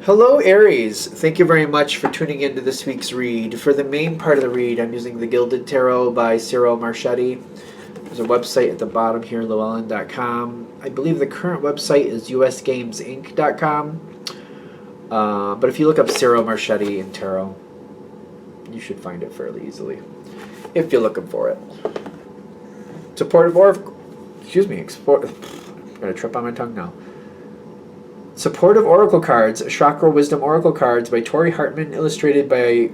Hello, Aries. Thank you very much for tuning into this week's read. For the main part of the read, I'm using the Gilded Tarot by Cyril Marchetti. There's a website at the bottom here, llewellyn.com. I believe the current website is usgamesinc.com. But if you look up Cyril Marchetti in tarot, you should find it fairly easily, if you're looking for it. Supportive Oracle... Excuse me. I'm going to trip on my tongue now. Supportive Oracle Cards, Chakra Wisdom Oracle Cards by Tori Hartman, illustrated by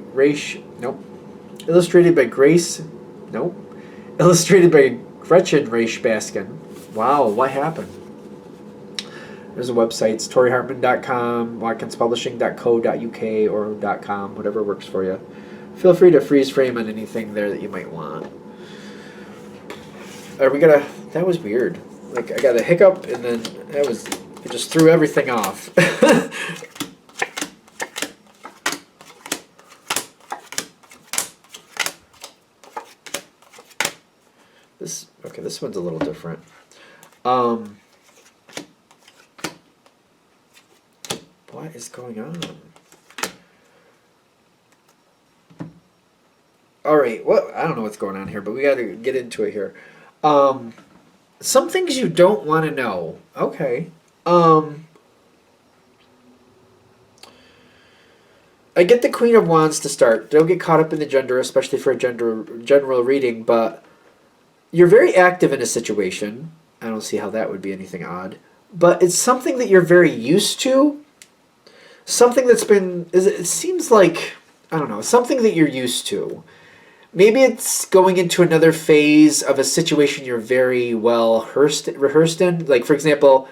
illustrated by Gretchen Raish Baskin. Wow, what happened? There's a website, it's torihartman.com, watkinspublishing.co.uk or .com, whatever works for you. Feel free to freeze frame on anything there that you might want. Are we gonna... That was weird. Like, I got a hiccup, and then that was... It just threw everything off. This one's a little different. What is going on? All right, well, I don't know what's going on here, but we got to get into it here. Some things you don't want to know. Okay. I get the Queen of Wands to start. Don't get caught up in the gender, especially for a general reading, but you're very active in a situation. I don't see how that would be anything odd. But it's something that you're very used to. Something that's been... It seems like... I don't know. Something that you're used to. Maybe it's going into another phase of a situation you're very well rehearsed in. Like, for example...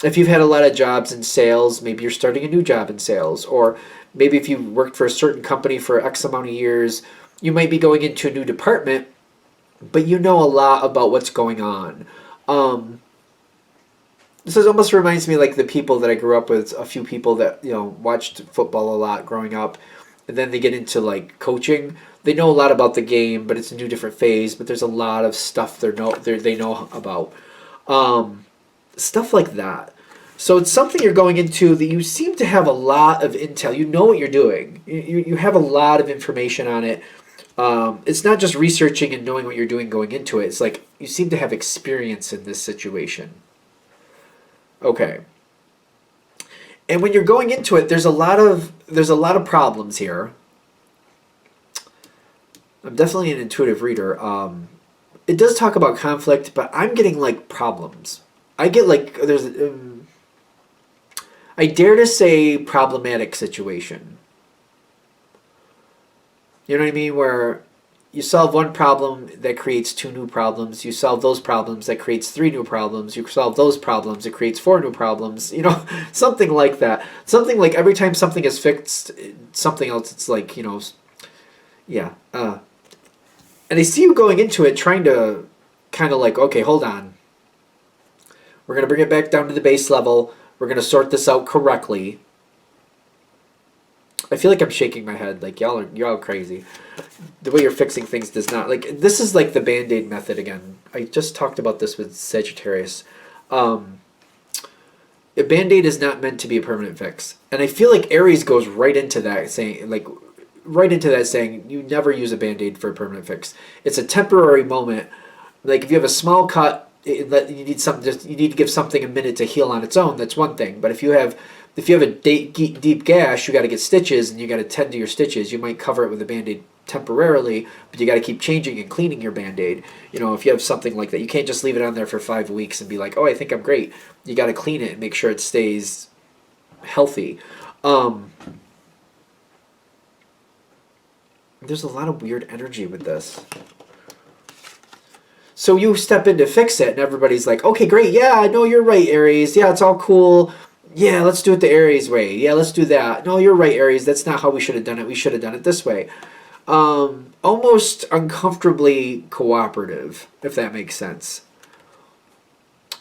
If you've had a lot of jobs in sales, maybe you're starting a new job in sales. Or maybe if you worked for a certain company for X amount of years, you might be going into a new department, but you know a lot about what's going on. This almost reminds me like the people that I grew up with, a few people that, watched football a lot growing up, and then they get into like coaching. They know a lot about the game, but it's a new different phase, but there's a lot of stuff they know about. Stuff like that. So it's something you're going into that you seem to have a lot of intel. You know what you're doing. You have a lot of information on it. It's not just researching and knowing what you're doing going into it. It's like you seem to have experience in this situation. Okay. And when you're going into it, there's a lot of problems here. I'm definitely an intuitive reader. It does talk about conflict, but I'm getting like problems. I get like there's I dare to say problematic situation. You know what I mean? Where you solve one problem that creates 2 new problems. You solve those problems that creates 3 new problems. You solve those problems, it creates 4 new problems. Something like that. Something like every time something is fixed, something else. It's like yeah. And I see you going into it trying to kind of like, okay, hold on. We're going to bring it back down to the base level. We're going to sort this out correctly. I feel like I'm shaking my head. Like, you're all crazy. The way you're fixing things does not... Like, this is like the Band-Aid method again. I just talked about this with Sagittarius. A Band-Aid is not meant to be a permanent fix. And I feel like Aries goes right into that, saying, you never use a Band-Aid for a permanent fix. It's a temporary moment. Like, if you have a small cut, you need to give something a minute to heal on its own. That's one thing. But if you have a deep gash, you got to get stitches and you got to tend to your stitches. You might cover it with a Band-Aid temporarily, but you got to keep changing and cleaning your Band-Aid. If you have something like that, you can't just leave it on there for 5 weeks and be like, oh, I think I'm great. You got to clean it and make sure it stays healthy. There's a lot of weird energy with this. So you step in to fix it, and everybody's like, okay, great, yeah, no, you're right, Aries. Yeah, it's all cool. Yeah, let's do it the Aries way. Yeah, let's do that. No, you're right, Aries. That's not how we should have done it. We should have done it this way. Almost uncomfortably cooperative, if that makes sense.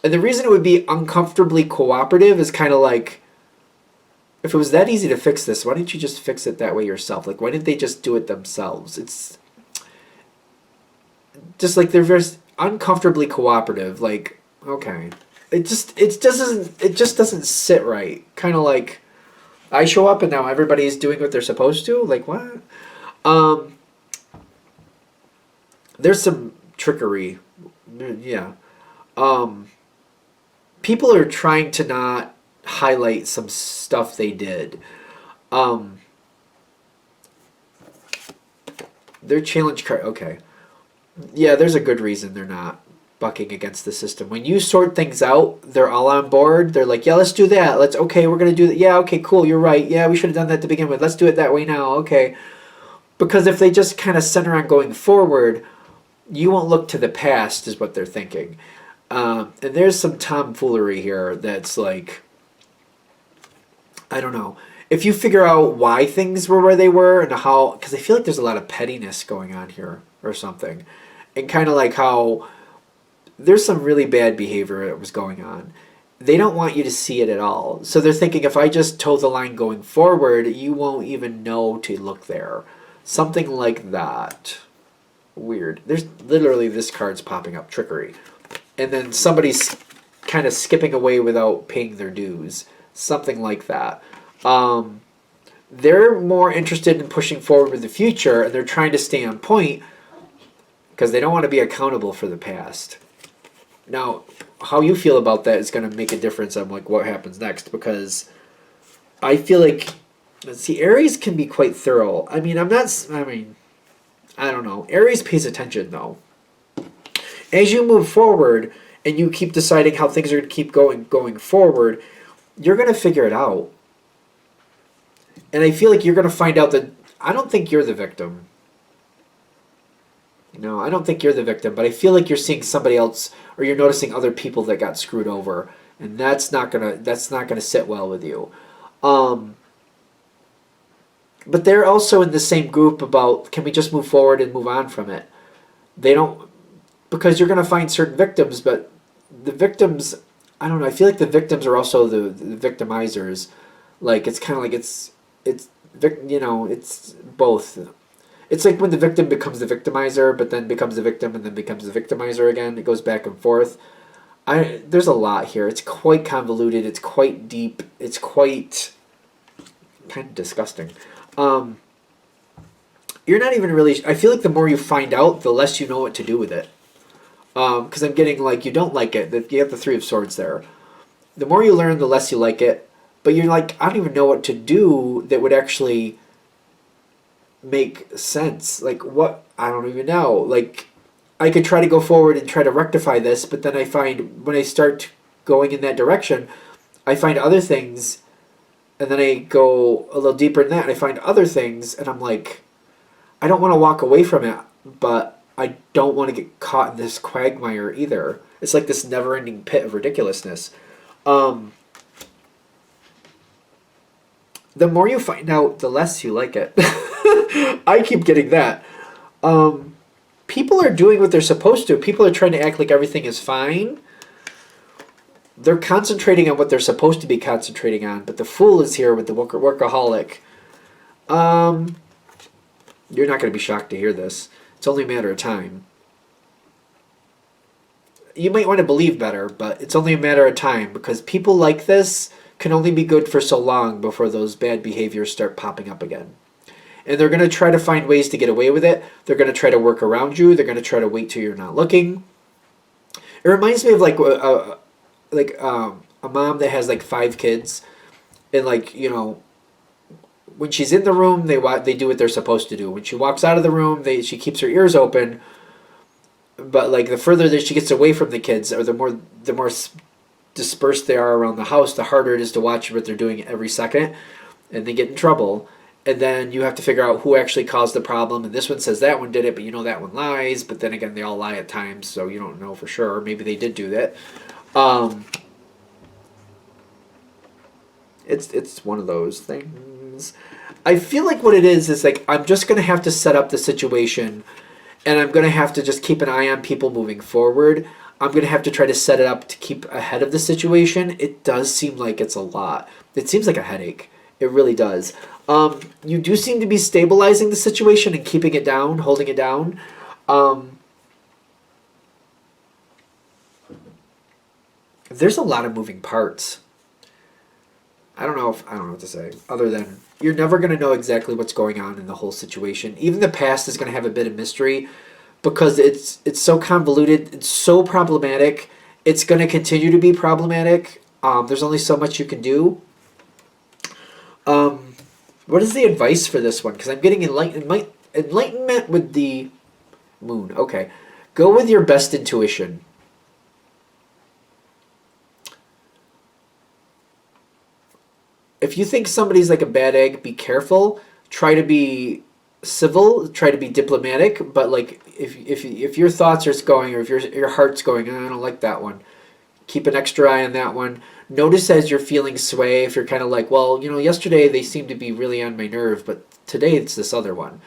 And the reason it would be uncomfortably cooperative is kind of like, if it was that easy to fix this, why didn't you just fix it that way yourself? Like, why didn't they just do it themselves? It's just like they're very uncomfortably cooperative. Like, okay, it just doesn't sit right. Kind of like I show up and now everybody's doing what they're supposed to. Like what? Um, there's some trickery. Yeah. Um, people are trying to not highlight some stuff they did. Um, their challenge card. Okay. Yeah, there's a good reason they're not bucking against the system. When you sort things out, they're all on board. They're like, yeah, let's do that. Let's okay, we're gonna do that. Yeah, okay, cool. You're right. Yeah, we should have done that to begin with. Let's do it that way now. Okay, because if they just kind of center on going forward, you won't look to the past, is what they're thinking. And there's some tomfoolery here that's like, I don't know. If you figure out why things were where they were and how, because I feel like there's a lot of pettiness going on here or something, and kind of like how there's some really bad behavior that was going on. They don't want you to see it at all. So they're thinking if I just toe the line going forward, you won't even know to look there. Something like that. Weird. There's literally this card's popping up, trickery. And then somebody's kind of skipping away without paying their dues. Something like that. They're more interested in pushing forward with the future, and they're trying to stay on point because they don't want to be accountable for the past. Now, how you feel about that is going to make a difference on like what happens next, because I feel like, let's see, Aries can be quite thorough. I mean, I don't know. Aries pays attention though. As you move forward and you keep deciding how things are going to keep going forward, you're going to figure it out. And I feel like you're going to find out that I don't think you're the victim. No, I don't think you're the victim, but I feel like you're seeing somebody else, or you're noticing other people that got screwed over, and that's not gonna sit well with you. Um, but they're also in the same group about, can we just move forward and move on from it? They don't, because you're gonna find certain victims, but the victims, I don't know. I feel like the victims are also the victimizers. Like it's kind of like it's both. It's like when the victim becomes the victimizer, but then becomes the victim, and then becomes the victimizer again. It goes back and forth. There's a lot here. It's quite convoluted. It's quite deep. It's quite kind of disgusting. Um, you're not even really. I feel like the more you find out, the less you know what to do with it. Because I'm getting like you don't like it. You have the Three of Swords there. The more you learn, the less you like it. But you're like, I don't even know what to do that would actually make sense. Like what? I don't even know. Like I could try to go forward and try to rectify this, but then I find when I start going in that direction, I find other things, and then I go a little deeper in that, and I find other things, and I'm like, I don't want to walk away from it, but I don't want to get caught in this quagmire either. It's like this never-ending pit of ridiculousness. Um, the more you find out, the less you like it. I keep getting that. People are doing what they're supposed to. People are trying to act like everything is fine. They're concentrating on what they're supposed to be concentrating on, but the fool is here with the workaholic. You're not going to be shocked to hear this. It's only a matter of time. You might want to believe better, but it's only a matter of time, because people like this can only be good for so long before those bad behaviors start popping up again. And they're going to try to find ways to get away with it. They're going to try to work around you. They're going to try to wait till you're not looking. It reminds me of a mom that has like 5 kids, and like when she's in the room, they do what they're supposed to do. When she walks out of the room, she keeps her ears open. But like the further that she gets away from the kids, or the more dispersed they are around the house, the harder it is to watch what they're doing every second, and they get in trouble. And then you have to figure out who actually caused the problem. And this one says that one did it, but that one lies. But then again, they all lie at times, so you don't know for sure. Maybe they did do that. It's one of those things. I feel like what it is like I'm just going to have to set up the situation, and I'm going to have to just keep an eye on people moving forward. I'm going to have to try to set it up to keep ahead of the situation. It does seem like it's a lot. It seems like a headache. It really does. You do seem to be stabilizing the situation and keeping it down, holding it down. There's a lot of moving parts. I don't know what to say other than you're never going to know exactly what's going on in the whole situation. Even the past is going to have a bit of mystery because it's so convoluted, it's so problematic. It's going to continue to be problematic. There's only so much you can do. What is the advice for this one? Because I'm getting enlightenment with the moon. Okay, go with your best intuition. If you think somebody's like a bad egg, be careful. Try to be civil. Try to be diplomatic. But like, if your thoughts are going, or if your heart's going, "Oh, I don't like that one," keep an extra eye on that one. Notice as you're feeling sway. If you're kind of like, well, yesterday they seemed to be really on my nerve, but today it's this other one.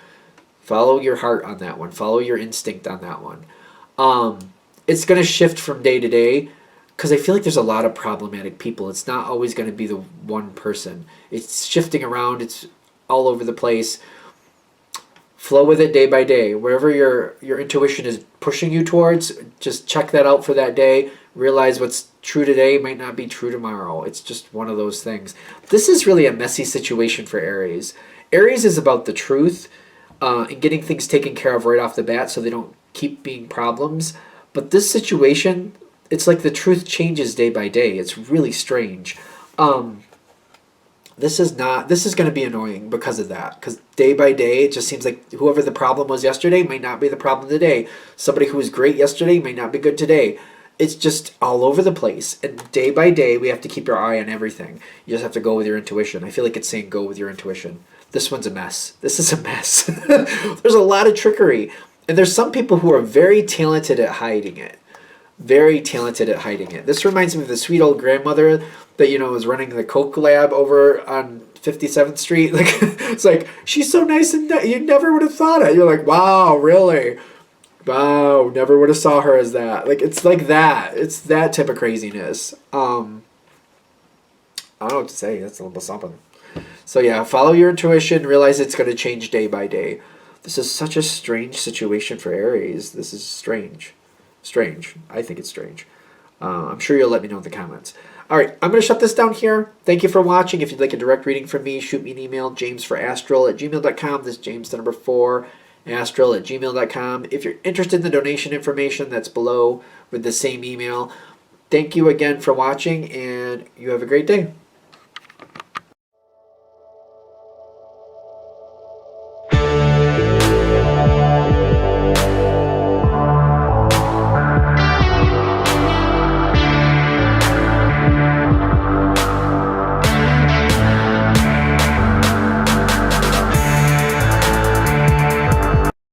Follow your heart on that one. Follow your instinct on that one. It's going to shift from day to day because I feel like there's a lot of problematic people. It's not always going to be the one person. It's shifting around. It's all over the place. Flow with it day by day. Wherever your intuition is pushing you towards, just check that out for that day. Realize what's true today might not be true tomorrow. It's just one of those things. This is really a messy situation for Aries. Aries is about the truth and getting things taken care of right off the bat so they don't keep being problems. But this situation, it's like the truth changes day by day. It's really strange. This is going to be annoying because of that. Because day by day, it just seems like whoever the problem was yesterday might not be the problem today. Somebody who was great yesterday might not be good today. It's just all over the place. And day by day, we have to keep our eye on everything. You just have to go with your intuition. I feel like it's saying go with your intuition. This one's a mess. This is a mess. There's a lot of trickery. And there's some people who are very talented at hiding it. Very talented at hiding it. This reminds me of the sweet old grandmother that, was running the Coke lab over on 57th Street. Like, it's like, she's so nice and you never would have thought it. You're like, wow, really? Wow, never would have saw her as that. Like, it's like that. It's that type of craziness. I don't know what to say. That's a little something. So yeah, follow your intuition. Realize it's going to change day by day. This is such a strange situation for Aries. This is strange. Strange. I think it's strange. I'm sure you'll let me know in the comments. All right, I'm going to shut this down here. Thank you for watching. If you'd like a direct reading from me, shoot me an email, jamesforastral@gmail.com. This is James, the number 4, astral@gmail.com. If you're interested in the donation information, that's below with the same email. Thank you again for watching, and you have a great day.